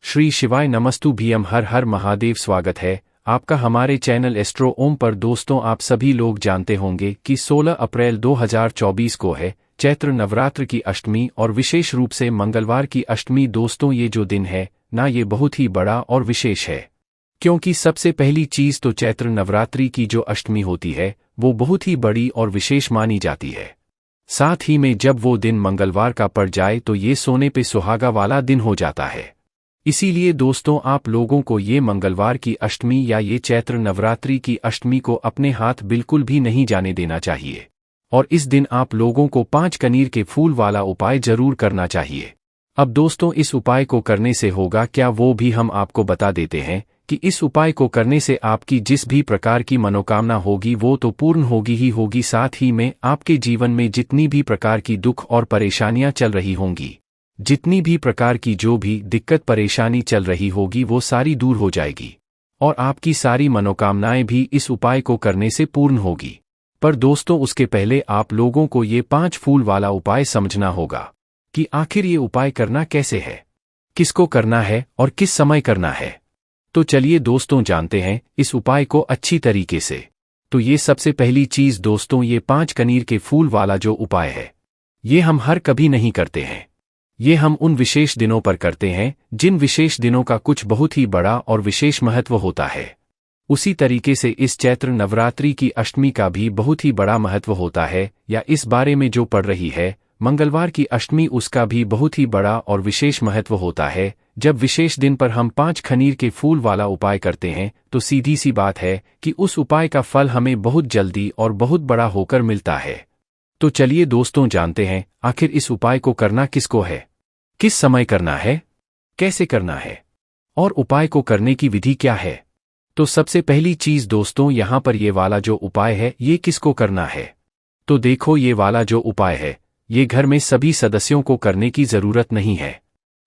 श्री शिवाय नमस्तु भीम हर हर महादेव। स्वागत है आपका हमारे चैनल एस्ट्रो ओम पर। दोस्तों, आप सभी लोग जानते होंगे कि 16 अप्रैल 2024 को है चैत्र नवरात्र की अष्टमी और विशेष रूप से मंगलवार की अष्टमी। दोस्तों, ये जो दिन है ना, ये बहुत ही बड़ा और विशेष है, क्योंकि सबसे पहली चीज तो चैत्र नवरात्रि की जो अष्टमी होती है वो बहुत ही बड़ी और विशेष मानी जाती है। साथ ही में जब वो दिन मंगलवार का पड़ जाए तो ये सोने पे सुहागा वाला दिन हो जाता है। इसीलिए दोस्तों, आप लोगों को ये मंगलवार की अष्टमी या ये चैत्र नवरात्रि की अष्टमी को अपने हाथ बिल्कुल भी नहीं जाने देना चाहिए। और इस दिन आप लोगों को 5 कनीर के फूल वाला उपाय जरूर करना चाहिए। अब दोस्तों, इस उपाय को करने से होगा क्या, वो भी हम आपको बता देते हैं कि इस उपाय को करने से आपकी जिस भी प्रकार की मनोकामना होगी वो तो पूर्ण होगी ही होगी। साथ ही में आपके जीवन में जितनी भी प्रकार की दुख और परेशानियां चल रही होंगी, जितनी भी प्रकार की जो भी दिक्कत परेशानी चल रही होगी, वो सारी दूर हो जाएगी और आपकी सारी मनोकामनाएं भी इस उपाय को करने से पूर्ण होगी। पर दोस्तों, उसके पहले आप लोगों को ये 5 फूल वाला उपाय समझना होगा कि आखिर ये उपाय करना कैसे है, किसको करना है और किस समय करना है। तो चलिए दोस्तों, जानते हैं इस उपाय को अच्छी तरीके से। तो ये सबसे पहली चीज दोस्तों, ये 5 कनीर के फूल वाला जो उपाय है, ये हम हर कभी नहीं करते हैं। ये हम उन विशेष दिनों पर करते हैं जिन विशेष दिनों का कुछ बहुत ही बड़ा और विशेष महत्व होता है। उसी तरीके से इस चैत्र नवरात्रि की अष्टमी का भी बहुत ही बड़ा महत्व होता है, या इस बारे में जो पड़ रही है मंगलवार की अष्टमी, उसका भी बहुत ही बड़ा और विशेष महत्व होता है। जब विशेष दिन पर हम 5 खनीर के फूल वाला उपाय करते हैं तो सीधी सी बात है कि उस उपाय का फल हमें बहुत जल्दी और बहुत बड़ा होकर मिलता है। तो चलिए दोस्तों, जानते हैं आखिर इस उपाय को करना किसको है, किस समय करना है, कैसे करना है और उपाय को करने की विधि क्या है। तो सबसे पहली चीज दोस्तों, यहां पर ये वाला जो उपाय है ये किसको करना है। तो देखो, ये वाला जो उपाय है ये घर में सभी सदस्यों को करने की जरूरत नहीं है।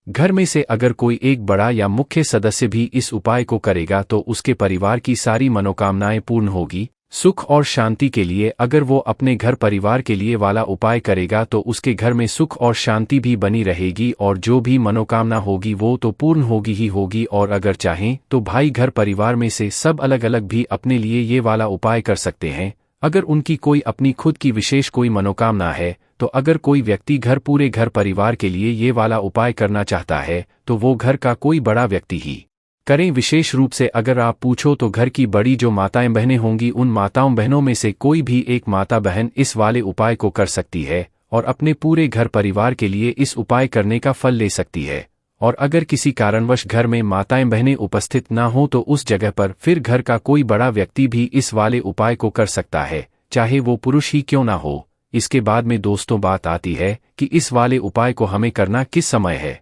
घर में से अगर कोई एक बड़ा या मुख्य सदस्य भी इस उपाय को करेगा तो उसके परिवार की सारी मनोकामनाएं पूर्ण होगी। सुख और शांति के लिए अगर वो अपने घर परिवार के लिए वाला उपाय करेगा तो उसके घर में सुख और शांति भी बनी रहेगी और जो भी मनोकामना होगी वो तो पूर्ण होगी ही होगी। और अगर चाहें तो भाई घर परिवार में से सब अलग अलग भी अपने लिए ये वाला उपाय कर सकते हैं। अगर उनकी कोई अपनी खुद की विशेष कोई मनोकामना है तो अगर कोई व्यक्ति पूरे घर परिवार के लिए ये वाला उपाय करना चाहता है तो वो घर का कोई बड़ा व्यक्ति ही करें। विशेष रूप से अगर आप पूछो तो घर की बड़ी जो माताएं बहनें होंगी, उन माताओं बहनों में से कोई भी एक माता बहन इस वाले उपाय को कर सकती है और अपने पूरे घर परिवार के लिए इस उपाय करने का फल ले सकती है। और अगर किसी कारणवश घर में माताएं बहनें उपस्थित ना हो तो उस जगह पर फिर घर का कोई बड़ा व्यक्ति भी इस वाले उपाय को कर सकता है, चाहे वो पुरुष ही क्यों ना हो। इसके बाद में दोस्तों बात आती है कि इस वाले उपाय को हमें करना किस समय है।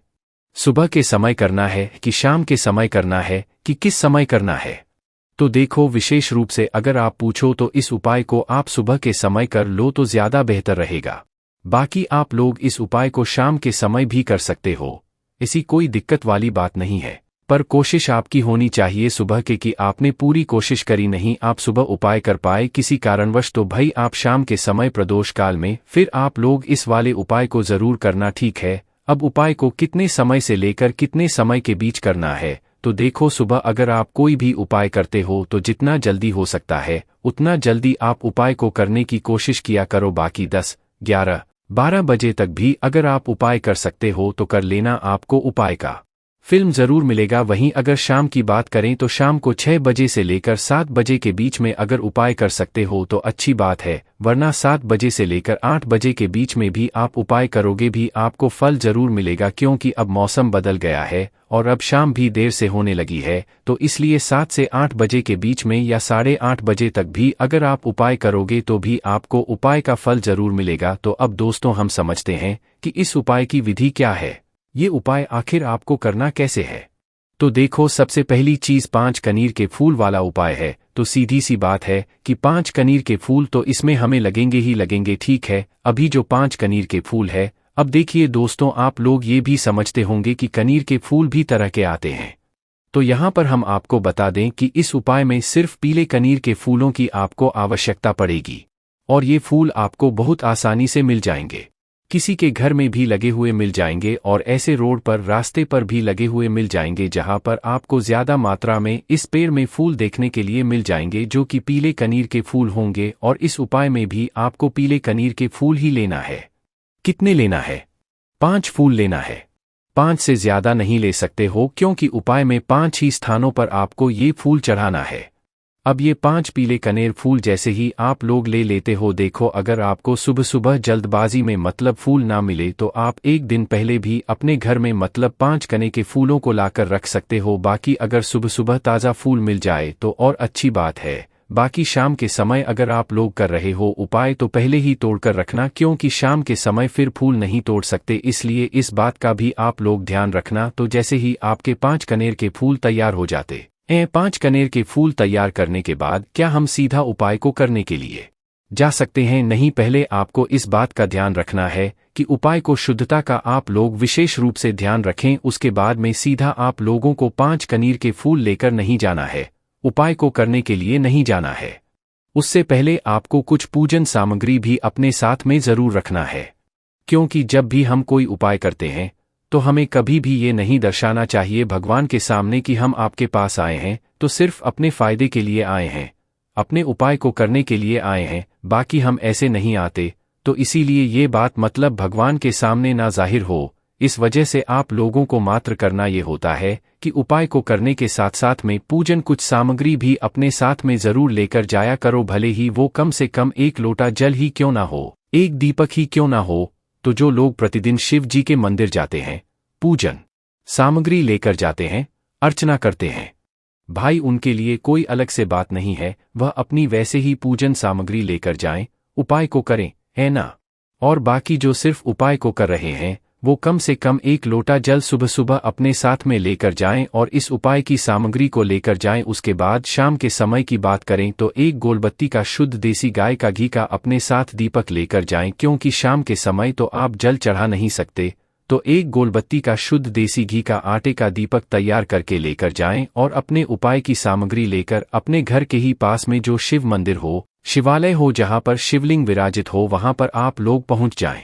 सुबह के समय करना है कि शाम के समय करना है कि किस समय करना है। तो देखो, विशेष रूप से अगर आप पूछो तो इस उपाय को आप सुबह के समय कर लो तो ज्यादा बेहतर रहेगा। बाकी आप लोग इस उपाय को शाम के समय भी कर सकते हो, ऐसी कोई दिक्कत वाली बात नहीं है। पर कोशिश आपकी होनी चाहिए सुबह के कि आपने पूरी कोशिश करी नहीं, आप सुबह उपाय कर पाए किसी कारणवश, तो भाई आप शाम के समय प्रदोष काल में फिर आप लोग इस वाले उपाय को जरूर करना, ठीक है। अब उपाय को कितने समय से लेकर कितने समय के बीच करना है, तो देखो, सुबह अगर आप कोई भी उपाय करते हो तो जितना जल्दी हो सकता है उतना जल्दी आप उपाय को करने की कोशिश किया करो। बाकी 10, 11, 12 बजे तक भी अगर आप उपाय कर सकते हो तो कर लेना, आपको उपाय का फिल्म जरूर मिलेगा। वहीं अगर शाम की बात करें तो शाम को 6 बजे से लेकर 7 बजे के बीच में अगर उपाय कर सकते हो तो अच्छी बात है, वरना 7 बजे से लेकर 8 बजे के बीच में भी आप उपाय करोगे भी आपको फल जरूर मिलेगा। क्योंकि अब मौसम बदल गया है और अब शाम भी देर से होने लगी है, तो इसलिए 7 से 8 बजे के बीच में या 8:30 बजे तक भी अगर आप उपाय करोगे तो भी आपको उपाय का फल जरूर मिलेगा। तो अब दोस्तों, हम समझते हैं कि इस उपाय की विधि क्या है, ये उपाय आखिर आपको करना कैसे है। तो देखो, सबसे पहली चीज 5 कनीर के फूल वाला उपाय है। तो सीधी सी बात है कि 5 कनीर के फूल तो इसमें हमें लगेंगे ही लगेंगे, ठीक है। अभी जो 5 कनीर के फूल है, अब देखिए दोस्तों, आप लोग ये भी समझते होंगे कि कनीर के फूल भी तरह के आते हैं। तो यहाँ पर हम आपको बता दें कि इस उपाय में सिर्फ पीले कनीर के फूलों की आपको आवश्यकता पड़ेगी और ये फूल आपको बहुत आसानी से मिल जाएंगे। किसी के घर में भी लगे हुए मिल जाएंगे और ऐसे रोड पर रास्ते पर भी लगे हुए मिल जाएंगे जहां पर आपको ज्यादा मात्रा में इस पेड़ में फूल देखने के लिए मिल जाएंगे जो कि पीले कनीर के फूल होंगे। और इस उपाय में भी आपको पीले कनीर के फूल ही लेना है। कितने लेना है? 5 फूल लेना है। 5 से ज्यादा नहीं ले सकते हो क्योंकि उपाय में 5 ही स्थानों पर आपको ये फूल चढ़ाना है। अब ये 5 पीले कनेर फूल जैसे ही आप लोग ले लेते हो, देखो अगर आपको सुबह सुबह जल्दबाजी में मतलब फूल ना मिले तो आप एक दिन पहले भी अपने घर में मतलब 5 कने के फूलों को लाकर रख सकते हो। बाकी अगर सुबह सुबह ताज़ा फूल मिल जाए तो और अच्छी बात है। बाकी शाम के समय अगर आप लोग कर रहे हो उपाय तो पहले ही तोड़कर रखना क्योंकि शाम के समय फिर फूल नहीं तोड़ सकते, इसलिए इस बात का भी आप लोग ध्यान रखना। तो जैसे ही आपके 5 कनेर के फूल तैयार हो जाते 5 कनेर के फूल तैयार करने के बाद क्या हम सीधा उपाय को करने के लिए जा सकते हैं? नहीं, पहले आपको इस बात का ध्यान रखना है कि उपाय को शुद्धता का आप लोग विशेष रूप से ध्यान रखें। उसके बाद में सीधा आप लोगों को 5 कनीर के फूल लेकर नहीं जाना है, उपाय को करने के लिए नहीं जाना है। उससे पहले आपको कुछ पूजन सामग्री भी अपने साथ में जरूर रखना है, क्योंकि जब भी हम कोई उपाय करते हैं तो हमें कभी भी ये नहीं दर्शाना चाहिए भगवान के सामने कि हम आपके पास आए हैं तो सिर्फ अपने फायदे के लिए आए हैं, अपने उपाय को करने के लिए आए हैं, बाकी हम ऐसे नहीं आते। तो इसीलिए ये बात मतलब भगवान के सामने ना जाहिर हो। इस वजह से आप लोगों को मात्र करना ये होता है कि उपाय को करने के साथ साथ में पूजन कुछ सामग्री भी अपने साथ में जरूर लेकर जाया करो, भले ही वो कम से कम 1 लोटा जल ही क्यों ना हो, 1 दीपक ही क्यों ना हो। तो जो लोग प्रतिदिन शिव जी के मंदिर जाते हैं, पूजन सामग्री लेकर जाते हैं, अर्चना करते हैं, भाई उनके लिए कोई अलग से बात नहीं है, वह अपनी वैसे ही पूजन सामग्री लेकर जाएं, उपाय को करें, है ना। और बाकी जो सिर्फ उपाय को कर रहे हैं वो कम से कम 1 लोटा जल सुबह सुबह अपने साथ में लेकर जाएं और इस उपाय की सामग्री को लेकर जाएं। उसके बाद शाम के समय की बात करें तो 1 गोलबत्ती का शुद्ध देसी गाय का घी का अपने साथ दीपक लेकर जाएं, क्योंकि शाम के समय तो आप जल चढ़ा नहीं सकते। तो 1 गोलबत्ती का शुद्ध देसी घी का आटे का दीपक तैयार करके लेकर जाएं और अपने उपाय की सामग्री लेकर अपने घर के ही पास में जो शिव मंदिर हो, शिवालय हो, जहां पर शिवलिंग विराजित हो, वहां पर आप लोग पहुंच जाएं।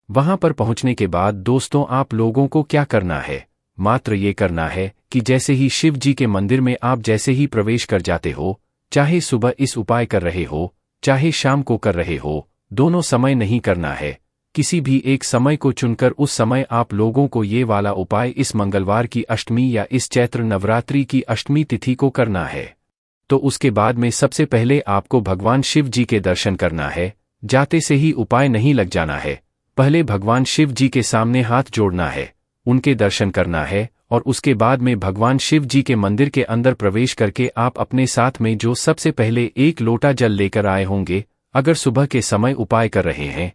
वहां पर पहुंचने के बाद दोस्तों आप लोगों को क्या करना है, मात्र ये करना है कि जैसे ही शिव जी के मंदिर में आप जैसे ही प्रवेश कर जाते हो, चाहे सुबह इस उपाय कर रहे हो चाहे शाम को कर रहे हो, दोनों समय नहीं करना है, किसी भी एक समय को चुनकर उस समय आप लोगों को ये वाला उपाय इस मंगलवार की अष्टमी या इस चैत्र नवरात्रि की अष्टमी तिथि को करना है। तो उसके बाद में सबसे पहले आपको भगवान शिव जी के दर्शन करना है। जाते से ही उपाय नहीं लग जाना है, पहले भगवान शिव जी के सामने हाथ जोड़ना है, उनके दर्शन करना है और उसके बाद में भगवान शिव जी के मंदिर के अंदर प्रवेश करके आप अपने साथ में जो सबसे पहले 1 लोटा जल लेकर आए होंगे, अगर सुबह के समय उपाय कर रहे हैं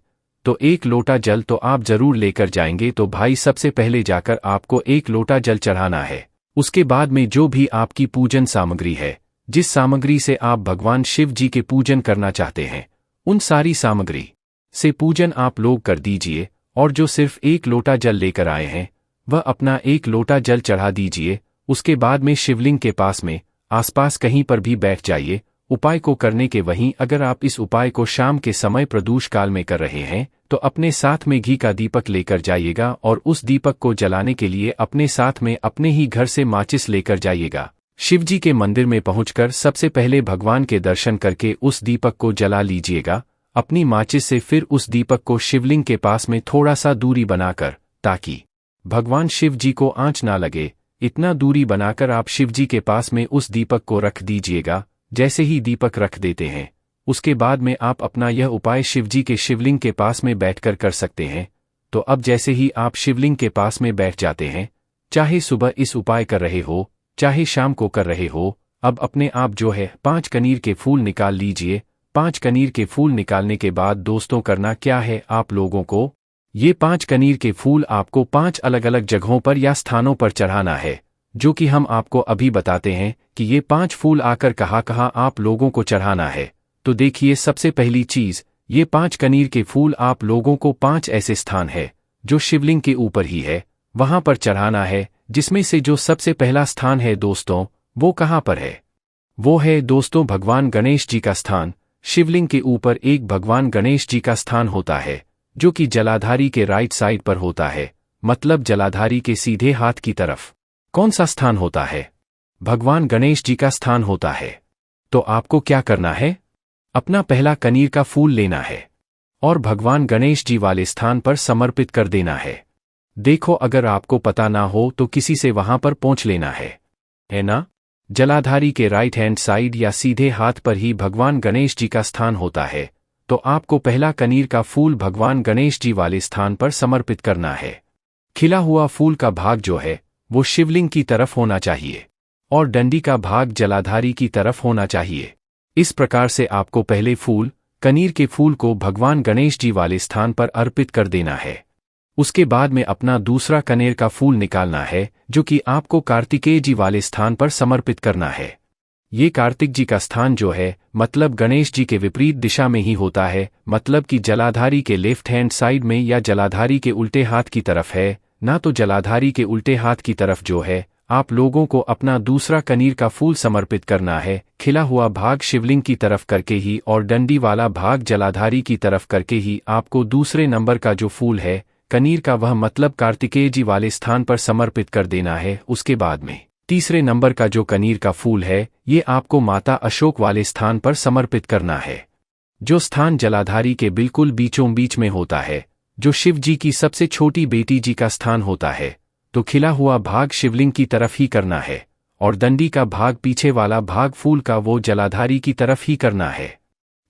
तो 1 लोटा जल तो आप जरूर लेकर जाएंगे। तो भाई सबसे पहले जाकर आपको 1 लोटा जल चढ़ाना है। उसके बाद में जो भी आपकी पूजन सामग्री है, जिस सामग्री से आप भगवान शिव जी के पूजन करना चाहते हैं, उन सारी सामग्री से पूजन आप लोग कर दीजिए। और जो सिर्फ 1 लोटा जल लेकर आए हैं वह अपना 1 लोटा जल चढ़ा दीजिए। उसके बाद में शिवलिंग के पास में आसपास कहीं पर भी बैठ जाइए उपाय को करने के। वहीं अगर आप इस उपाय को शाम के समय प्रदोष काल में कर रहे हैं तो अपने साथ में घी का दीपक लेकर जाइएगा और उस दीपक को जलाने के लिए अपने साथ में अपने ही घर से माचिस लेकर जाइएगा। शिवजी के मंदिर में पहुंचकर सबसे पहले भगवान के दर्शन करके उस दीपक को जला लीजिएगा अपनी माचिस से। फिर उस दीपक को शिवलिंग के पास में थोड़ा सा दूरी बनाकर, ताकि भगवान शिव जी को आंच ना लगे, इतना दूरी बनाकर आप शिवजी के पास में उस दीपक को रख दीजिएगा। जैसे ही दीपक रख देते हैं उसके बाद में आप अपना यह उपाय शिवजी के शिवलिंग के पास में बैठकर कर सकते हैं। तो अब जैसे ही आप शिवलिंग के पास में बैठ जाते हैं, चाहे सुबह इस उपाय कर रहे हो चाहे शाम को कर रहे हो, अब अपने आप जो है 5 कनीर के फूल निकाल लीजिए। 5 कनीर के फूल निकालने के बाद दोस्तों करना क्या है, आप लोगों को ये 5 कनीर के फूल आपको 5 अलग अलग जगहों पर या स्थानों पर चढ़ाना है, जो कि हम आपको अभी बताते हैं कि ये 5 फूल आकर कहाँ आप लोगों को चढ़ाना है। तो देखिए, सबसे पहली चीज, ये 5 कनीर के फूल आप लोगों को 5 ऐसे स्थान है जो शिवलिंग के ऊपर ही है, वहां पर चढ़ाना है। जिसमें से जो सबसे पहला स्थान है दोस्तों, वो कहाँ पर है? वो है दोस्तों भगवान गणेश जी का स्थान। शिवलिंग के ऊपर एक भगवान गणेश जी का स्थान होता है, जो कि जलाधारी के राइट साइड पर होता है, मतलब जलाधारी के सीधे हाथ की तरफ। कौन सा स्थान होता है? भगवान गणेश जी का स्थान होता है। तो आपको क्या करना है? अपना पहला कनीर का फूल लेना है और भगवान गणेश जी वाले स्थान पर समर्पित कर देना है। देखो, अगर आपको पता ना हो तो किसी से वहां पर पहुंच लेना है ना? जलाधारी के राइट हैंड साइड या सीधे हाथ पर ही भगवान गणेश जी का स्थान होता है, तो आपको पहला कनीर का फूल भगवान गणेश जी वाले स्थान पर समर्पित करना है। खिला हुआ फूल का भाग जो है वो शिवलिंग की तरफ होना चाहिए और डंडी का भाग जलाधारी की तरफ होना चाहिए। इस प्रकार से आपको पहले फूल, कनीर के फूल को भगवान गणेश जी वाले स्थान पर अर्पित कर देना है। उसके बाद में अपना दूसरा कनेर का फूल निकालना है, जो कि आपको कार्तिकेय जी वाले स्थान पर समर्पित करना है। ये कार्तिक जी का स्थान जो है, मतलब गणेश जी के विपरीत दिशा में ही होता है, मतलब कि जलाधारी के लेफ्ट हैंड साइड में या जलाधारी के उल्टे हाथ की तरफ है, ना तो जलाधारी के उल्टे हाथ की तरफ जो है। आप लोगों को अपना दूसरा कनीर का फूल समर्पित करना है, खिला हुआ भाग शिवलिंग की तरफ करके ही और डंडी वाला भाग जलाधारी की तरफ करके ही आपको दूसरे नंबर का जो फूल है कनीर का, वह मतलब कार्तिकेय जी वाले स्थान पर समर्पित कर देना है। उसके बाद में तीसरे नंबर का जो कनीर का फूल है, ये आपको माता अशोक वाले स्थान पर समर्पित करना है, जो स्थान जलाधारी के बिल्कुल बीचों बीच में होता है, जो शिव जी की सबसे छोटी बेटी जी का स्थान होता है। तो खिला हुआ भाग शिवलिंग की तरफ ही करना है और दंडी का भाग, पीछे वाला भाग फूल का, वो जलाधारी की तरफ ही करना है।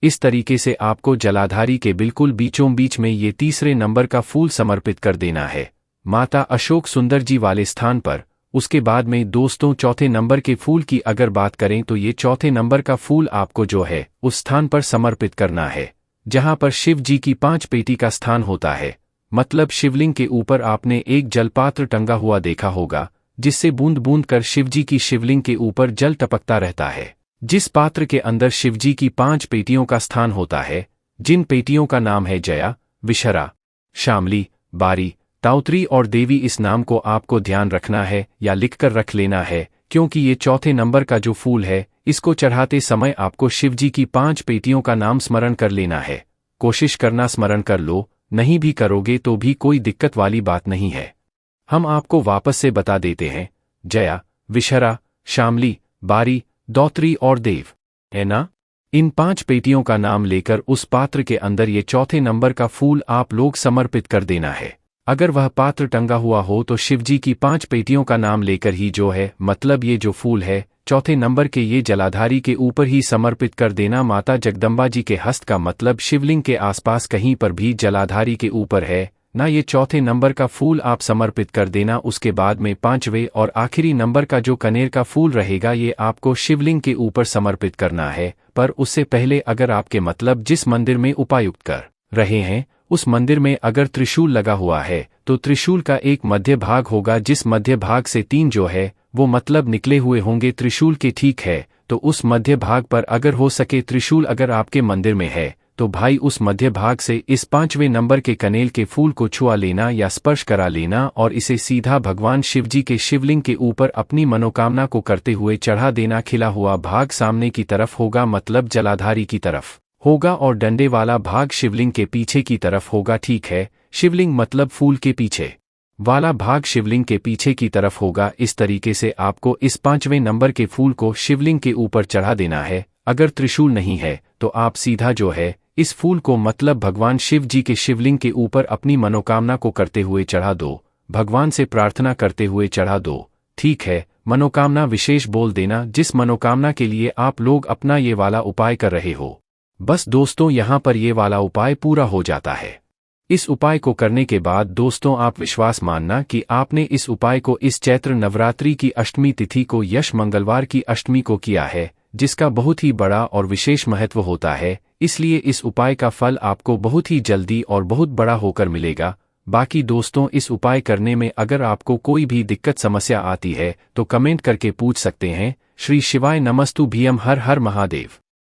इस तरीके से आपको जलाधारी के बिल्कुल बीचों बीच में ये तीसरे नंबर का फूल समर्पित कर देना है, माता अशोक सुंदर जी वाले स्थान पर। उसके बाद में दोस्तों, चौथे नंबर के फूल की अगर बात करें तो ये चौथे नंबर का फूल आपको जो है उस स्थान पर समर्पित करना है जहां पर शिव जी की 5 पेटी का स्थान होता है। मतलब शिवलिंग के ऊपर आपने एक जलपात्र टंगा हुआ देखा होगा, जिससे बूंद बूंद कर शिवजी की शिवलिंग के ऊपर जल टपकता रहता है, जिस पात्र के अंदर शिवजी की 5 पेटियों का स्थान होता है, जिन पेटियों का नाम है जया, विशरा, शामली, बारी, ताउत्री और देवी। इस नाम को आपको ध्यान रखना है या लिखकर रख लेना है, क्योंकि ये चौथे नंबर का जो फूल है, इसको चढ़ाते समय आपको शिवजी की 5 पेटियों का नाम स्मरण कर लेना है। कोशिश करना स्मरण कर लो, नहीं भी करोगे तो भी कोई दिक्कत वाली बात नहीं है। हम आपको वापस से बता देते हैं, जया, विशरा, शामली, बारी, दौत्री और देव, है ना? इन 5 पेटियों का नाम लेकर उस पात्र के अंदर ये चौथे नंबर का फूल आप लोग समर्पित कर देना है। अगर वह पात्र टंगा हुआ हो तो शिवजी की 5 पेटियों का नाम लेकर ही जो है, मतलब ये जो फूल है चौथे नंबर के, ये जलाधारी के ऊपर ही समर्पित कर देना। माता जगदम्बा जी के हस्त का मतलब शिवलिंग के आसपास कहीं पर भी जलाधारी के ऊपर है ना, ये चौथे नंबर का फूल आप समर्पित कर देना। उसके बाद में 5वें और आखिरी नंबर का जो कनेर का फूल रहेगा, ये आपको शिवलिंग के ऊपर समर्पित करना है। पर उससे पहले अगर आपके मतलब जिस मंदिर में उपायुक्त कर रहे हैं उस मंदिर में अगर त्रिशूल लगा हुआ है, तो त्रिशूल का एक मध्य भाग होगा, जिस मध्य भाग से 3 जो है वो मतलब निकले हुए होंगे त्रिशूल के, ठीक है? तो उस मध्य भाग पर अगर हो सके त्रिशूल अगर आपके मंदिर में है तो भाई उस मध्य भाग से इस 5वें नंबर के कनेल के फूल को छुआ लेना या स्पर्श करा लेना और इसे सीधा भगवान शिवजी के शिवलिंग के ऊपर अपनी मनोकामना को करते हुए चढ़ा देना। खिला हुआ भाग सामने की तरफ होगा, मतलब जलाधारी की तरफ होगा, और डंडे वाला भाग शिवलिंग के पीछे की तरफ होगा, ठीक है? शिवलिंग मतलब फूल के पीछे वाला भाग शिवलिंग के पीछे की तरफ होगा। इस तरीके से आपको इस 5वें नंबर के फूल को शिवलिंग के ऊपर चढ़ा देना है। अगर त्रिशूल नहीं है तो आप सीधा जो है इस फूल को मतलब भगवान शिव जी के शिवलिंग के ऊपर अपनी मनोकामना को करते हुए चढ़ा दो, भगवान से प्रार्थना करते हुए चढ़ा दो, ठीक है? मनोकामना विशेष बोल देना, जिस मनोकामना के लिए आप लोग अपना ये वाला उपाय कर रहे हो। बस दोस्तों, यहाँ पर ये वाला उपाय पूरा हो जाता है। इस उपाय को करने के बाद दोस्तों आप विश्वास मानना कि आपने इस उपाय को इस चैत्र नवरात्रि की अष्टमी तिथि को, यश मंगलवार की अष्टमी को किया है, जिसका बहुत ही बड़ा और विशेष महत्व होता है। इसलिए इस उपाय का फल आपको बहुत ही जल्दी और बहुत बड़ा होकर मिलेगा। बाकी दोस्तों, इस उपाय करने में अगर आपको कोई भी दिक्कत समस्या आती है तो कमेंट करके पूछ सकते हैं। श्री शिवाय नमस्तु भीम, हर हर महादेव।